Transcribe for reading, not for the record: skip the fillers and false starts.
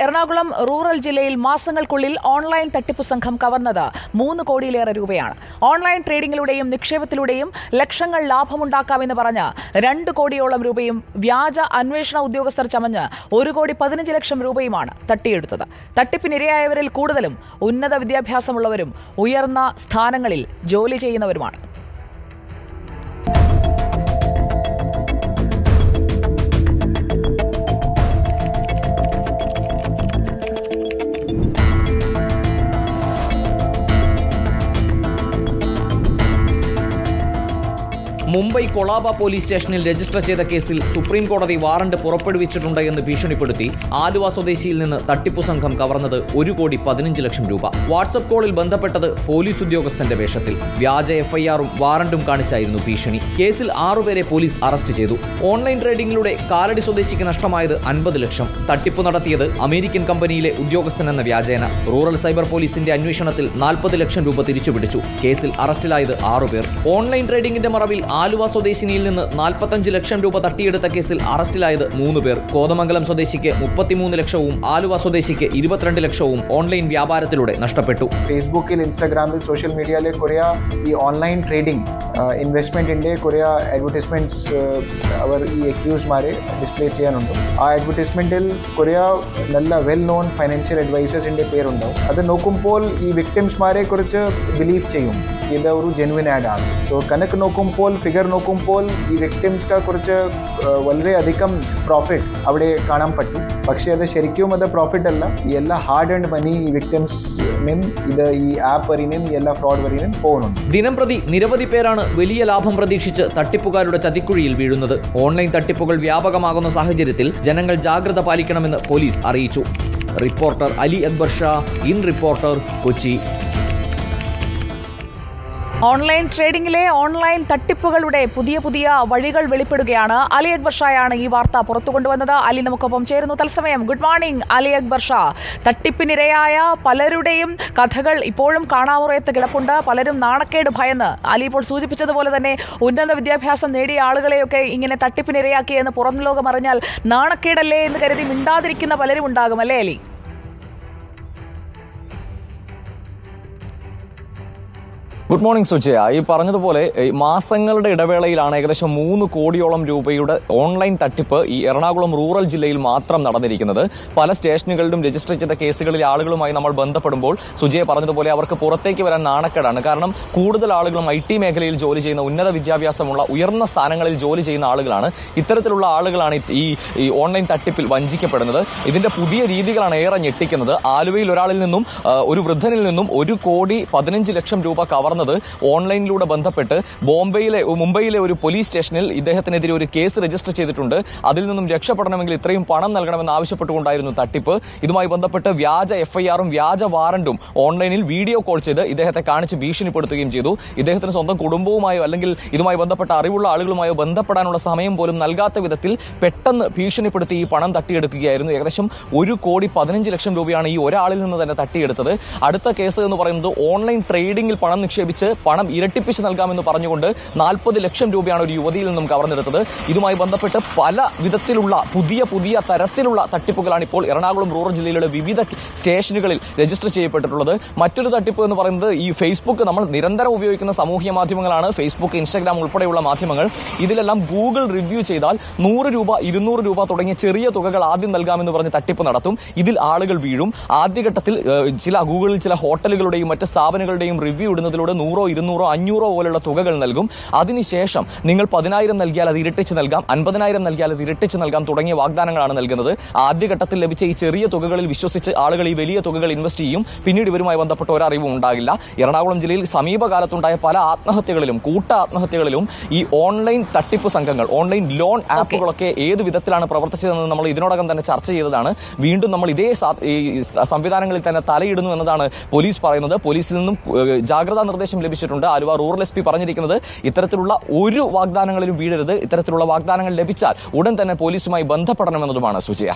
Ernakulam rural ജില്ലയിൽ മാസങ്ങൾക്കുള്ളിൽ online തട്ടിപ്പ് സംഘം കവർന്നത് 3 കോടിയിലേറെ രൂപയാണ്. ഓൺലൈൻ ട്രേഡിംഗിലൂടെയും നിക്ഷേപത്തിലൂടെയും ലക്ഷങ്ങൾ ലാഭമുണ്ടാക്കാമെന്ന് പറഞ്ഞ് 2 കോടിയോളം രൂപയും വ്യാജ അന്വേഷണ ഉദ്യോഗസ്ഥർ ചമഞ്ഞ് 1,15,00,000 രൂപയുമാണ് തട്ടിയെടുത്തത്. തട്ടിപ്പിനിരയായവരിൽ കൂടുതലും ഉന്നത വിദ്യാഭ്യാസമുള്ളവരും ഉയർന്ന സ്ഥാനങ്ങളിൽ ജോലി ചെയ്യുന്നവരുമാണ്. മുംബൈ കൊളാബ പോലീസ് സ്റ്റേഷനിൽ രജിസ്റ്റർ ചെയ്ത കേസിൽ സുപ്രീം കോടതി വാറണ്ട് പുറപ്പെടുവിച്ചിട്ടുണ്ട് എന്ന് ഭീഷണിപ്പെടുത്തി ആലുവ സ്വദേശിയിൽ നിന്ന് തട്ടിപ്പു സംഘം കവർന്നത് 1,15,00,000 രൂപ. വാട്സ്ആപ്പ് കോളിൽ ബന്ധപ്പെട്ടത് പോലീസ് ഉദ്യോഗസ്ഥന്റെ വേഷത്തിൽ. വ്യാജ എഫ്ഐആറും വാറണ്ടും കാണിച്ചായിരുന്നു ഭീഷണി. കേസിൽ 6 പേരെ പോലീസ് അറസ്റ്റ് ചെയ്തു. ഓൺലൈൻ ട്രേഡിംഗിലൂടെ കാലടി സ്വദേശിക്ക് നഷ്ടമായത് 50 ലക്ഷം. തട്ടിപ്പ് നടത്തിയത് അമേരിക്കൻ കമ്പനിയിലെ ഉദ്യോഗസ്ഥനെന്ന വ്യാജേന. റൂറൽ സൈബർ പോലീസിന്റെ അന്വേഷണത്തിൽ 40 ലക്ഷം രൂപ തിരിച്ചുപിടിച്ചു. കേസിൽ അറസ്റ്റിലായത് 6 പേർ. ഓൺലൈൻ ട്രേഡിംഗിന്റെ മറവിൽ ആലുവ സ്വദേശിനിയിൽ നിന്ന് 45 ലക്ഷം രൂപ തട്ടിയെടുത്ത കേസിൽ അറസ്റ്റിലായത് 3 പേർ. കോതമംഗലം സ്വദേശിക്ക് 33 ലക്ഷവും ആലുവ സ്വദേശിക്ക് 22 ലക്ഷവും ഓൺലൈൻ വ്യാപാരത്തിലൂടെ നഷ്ടപ്പെട്ടു. ഫേസ്ബുക്കിൽ, ഇൻസ്റ്റാഗ്രാമിൽ, സോഷ്യൽ മീഡിയയിലെ കുറേ ഈ ഓൺലൈൻ ട്രേഡിംഗ് ഇൻവെസ്റ്റ്മെൻറ്റിൻ്റെ കുറേ അഡ്വർടൈസ്മെൻറ്റ്സ് അവർ ഈ അക്യൂസ്മാരെ ഡിസ്പ്ലേ ചെയ്യാനുണ്ട്. ആ അഡ്വർടൈസ്മെൻറ്റിൽ കുറേ നല്ല വെൽ നോൺ ഫൈനാൻഷ്യൽ അഡ്വൈസേഴ്സിൻ്റെ പേരുണ്ടാവും. അത് നോക്കുമ്പോൾ ഈ വിക്ടിംസ്മാരെ കുറിച്ച് ബിലീവ് ചെയ്യും ഇത് ഒരു ജെനുവിൻ ആഡാണ്. സോ കണക്ക് നോക്കുമ്പോൾ, ഫിഗർ നോക്കുമ്പോൾ ഈ വിക്ടിംസ്ക്ക് കുറിച്ച് വളരെയധികം പ്രോഫിറ്റ് അവിടെ കാണാൻ പറ്റും. പക്ഷേ അത് ശരിക്കും അത് പ്രോഫിറ്റ് അല്ല. ഈ എല്ലാ ഹാർഡ് ആൻഡ് മണി ഈ വിക്ടിംസ് ഇത് ഈ ആപ്പ് വരിനും ഈ എല്ലാ ഫ്രോഡ് വരിനും പോകുന്നുണ്ട്. ദിനംപ്രതി നിരവധി പേരാണ് വലിയ ലാഭം പ്രതീക്ഷിച്ച് തട്ടിപ്പുകാരുടെ ചതിക്കുഴിയിൽ വീഴുന്നത്. ഓൺലൈൻ തട്ടിപ്പുകൾ വ്യാപകമാകുന്ന സാഹചര്യത്തിൽ ജനങ്ങൾ ജാഗ്രത പാലിക്കണമെന്ന് പോലീസ് അറിയിച്ചു. Reporter Ali Akbar Shah, in Reporter, Kochi. Online ട്രേഡിംഗിലെ ഓൺലൈൻ തട്ടിപ്പുകളുടെ പുതിയ വഴികൾ വെളിപ്പെടുകയാണ്. അലി അക്ബർ ഷായാണ് ഈ വാർത്ത പുറത്തു കൊണ്ടുവന്നത്. അലി നമുക്കൊപ്പം ചേരുന്നു തത്സമയം. Good morning Ali Akbar Shah. തട്ടിപ്പിനിരയായ പലരുടെയും കഥകൾ ഇപ്പോഴും കാണാമുറയത്ത് കിടപ്പുണ്ട്. പലരും നാണക്കേട് ഭയന്ന്, അലി ഇപ്പോൾ സൂചിപ്പിച്ചതുപോലെ തന്നെ ഉന്നത വിദ്യാഭ്യാസം നേടിയ ആളുകളെയൊക്കെ ഇങ്ങനെ തട്ടിപ്പിനിരയാക്കിയെന്ന് പുറം ലോകം അറിഞ്ഞാൽ നാണക്കേടല്ലേ എന്ന് കരുതി മിണ്ടാതിരിക്കുന്ന പലരും ഉണ്ടാകും, അല്ലേ അലി? Good morning Sujaya. ഈ പറഞ്ഞതുപോലെ മാസങ്ങളുടെ ഇടവേളയിലാണ് ഏകദേശം 3 കോടിയോളം രൂപയുടെ ഓൺലൈൻ തട്ടിപ്പ് ഈ എറണാകുളം റൂറൽ ജില്ലയിൽ മാത്രം നടന്നിരിക്കുന്നത്. പല സ്റ്റേഷനുകളിലും രജിസ്റ്റർ ചെയ്ത കേസുകളിലെ ആളുകളുമായി നമ്മൾ ബന്ധപ്പെടുമ്പോൾ സുജയ പറഞ്ഞതുപോലെ അവർക്ക് പുറത്തേക്ക് വരാൻ നാണക്കേടാണ്. കാരണം കൂടുതൽ ആളുകളും IT മേഖലയിൽ ജോലി ചെയ്യുന്ന, ഉന്നത വിദ്യാഭ്യാസമുള്ള, ഉയർന്ന സ്ഥാനങ്ങളിൽ ജോലി ചെയ്യുന്ന ആളുകളാണ്. ഇത്തരത്തിലുള്ള ആളുകളാണ് ഈ ഓൺലൈൻ തട്ടിപ്പിൽ വഞ്ചിക്കപ്പെടുന്നത്. ഇതിന്റെ പുതിയ രീതികളാണ് ഏറെ ഞെട്ടിക്കുന്നത്. ആലുവയിൽ ഒരാളിൽ നിന്നും, ഒരു വൃദ്ധനിൽ നിന്നും 1,15,00,000 രൂപ കവർന്നത് ഓൺലൈനിലൂടെ ബന്ധപ്പെട്ട് മുംബൈയിലെ ഒരു പോലീസ് സ്റ്റേഷനിൽ ഇദ്ദേഹത്തിനെതിരെ ഒരു കേസ് രജിസ്റ്റർ ചെയ്തിട്ടുണ്ട്. അതിൽ നിന്നും രക്ഷപ്പെടണമെങ്കിൽ ഇത്രയും പണം നൽകണമെന്ന് ആവശ്യപ്പെട്ടുകൊണ്ടായിരുന്നു തട്ടിപ്പ്. ഇതുമായി ബന്ധപ്പെട്ട് വ്യാജ എഫ്ഐആറും വ്യാജ വാറണ്ടും ഓൺലൈനിൽ വീഡിയോ കോൾ ചെയ്ത് ഇദ്ദേഹത്തെ കാണിച്ച് ഭീഷണിപ്പെടുത്തുകയും ചെയ്തു. ഇദ്ദേഹത്തിന് സ്വന്തം കുടുംബവുമായോ അല്ലെങ്കിൽ ഇതുമായി ബന്ധപ്പെട്ട അറിവുള്ള ആളുകളുമായോ ബന്ധപ്പെടാനുള്ള സമയം പോലും നൽകാത്ത വിധത്തിൽ പെട്ടെന്ന് ഭീഷണിപ്പെടുത്തി ഈ പണം തട്ടിയെടുക്കുകയായിരുന്നു. ഏകദേശം 1,15,00,000 രൂപയാണ് ഈ ഒരാളിൽ നിന്ന് തന്നെ തട്ടിയെടുത്തത്. അടുത്ത കേസ് എന്ന് പറയുന്നത് ഓൺലൈൻ ട്രേഡിംഗിൽ പണം നിക്ഷേപിച്ച് പണം ഇരട്ടിപ്പിച്ച് നൽകാമെന്ന് പറഞ്ഞുകൊണ്ട് 40 ലക്ഷം രൂപയാണ് ഒരു യുവതിയിൽ നിന്നും കവർന്നെടുത്തത്. ഇതുമായി ബന്ധപ്പെട്ട് പല വിധത്തിലുള്ള പുതിയ തരത്തിലുള്ള തട്ടിപ്പുകളാണ് ഇപ്പോൾ എറണാകുളം റൂറൽ ജില്ലയിലെ വിവിധ സ്റ്റേഷനുകളിൽ രജിസ്റ്റർ ചെയ്യപ്പെട്ടിട്ടുള്ളത്. മറ്റൊരു തട്ടിപ്പ് എന്ന് പറയുന്നത് ഈ ഫേസ്ബുക്ക്, നമ്മൾ നിരന്തരം ഉപയോഗിക്കുന്ന സാമൂഹ്യ മാധ്യമങ്ങളാണ് ഫേസ്ബുക്ക്, ഇൻസ്റ്റാഗ്രാം ഉൾപ്പെടെയുള്ള മാധ്യമങ്ങൾ. ഇതിലെല്ലാം ഗൂഗിൾ റിവ്യൂ ചെയ്താൽ 100 രൂപ, 200 രൂപ തുടങ്ങിയ ചെറിയ തുകകൾ ആദ്യം നൽകാമെന്ന് പറഞ്ഞ് തട്ടിപ്പ് നടത്തും. ഇതിൽ ആളുകൾ വീഴും. ആദ്യഘട്ടത്തിൽ ഗൂഗിളിൽ ചില ഹോട്ടലുകളുടെയും മറ്റ് സ്ഥാപനങ്ങളുടെയും റിവ്യൂ ഇടുന്നതിലൂടെ 100, 200, 500 പോലുള്ള തുകകൾ നൽകും. അതിനുശേഷം നിങ്ങൾ 10,000 നൽകിയാൽ അത് ഇരട്ടിച്ച് നൽകാം, 50,000 നൽകിയാൽ അത് ഇരട്ടിച്ച് നൽകാം തുടങ്ങിയ വാഗ്ദാനങ്ങളാണ് നൽകുന്നത്. ആദ്യഘട്ടത്തിൽ ലഭിച്ച ഈ ചെറിയ തുകകളിൽ വിശ്വസിച്ച് ആളുകൾ ഈ വലിയ തുകകൾ ഇൻവെസ്റ്റ് ചെയ്യും. പിന്നീട് ഇവരുമായി ബന്ധപ്പെട്ട ഒരറിവും ഉണ്ടാകില്ല. എറണാകുളം ജില്ലയിൽ സമീപകാലത്തുണ്ടായ പല ആത്മഹത്യകളിലും കൂട്ട ആത്മഹത്യകളിലും ഈ ഓൺലൈൻ തട്ടിപ്പ് സംഘങ്ങൾ, ഓൺലൈൻ ലോൺ ആപ്പുകളൊക്കെ ഏത് വിധത്തിലാണ് പ്രവർത്തിച്ചതെന്ന് നമ്മൾ ഇതിനോടകം തന്നെ ചർച്ച ചെയ്തതാണ്. വീണ്ടും നമ്മൾ ഇതേ സംവിധാനങ്ങളിൽ തന്നെ തലയിടുന്നു എന്നതാണ് പോലീസ് പറയുന്നത്. പോലീസിൽ നിന്നും ജാഗ്രതാ നിർദ്ദേശം ലഭിച്ചിട്ടുണ്ട്. ആലുവ റൂറൽ SP പറഞ്ഞിരിക്കുന്നത് ഇത്തരത്തിലുള്ള ഒരു വാഗ്ദാനങ്ങളിലും വീഴരുത്. ഇത്തരത്തിലുള്ള വാഗ്ദാനങ്ങൾ ലഭിച്ചാൽ ഉടൻ തന്നെ പോലീസുമായി ബന്ധപ്പെടണമെന്നതുമാണ് സുജയ.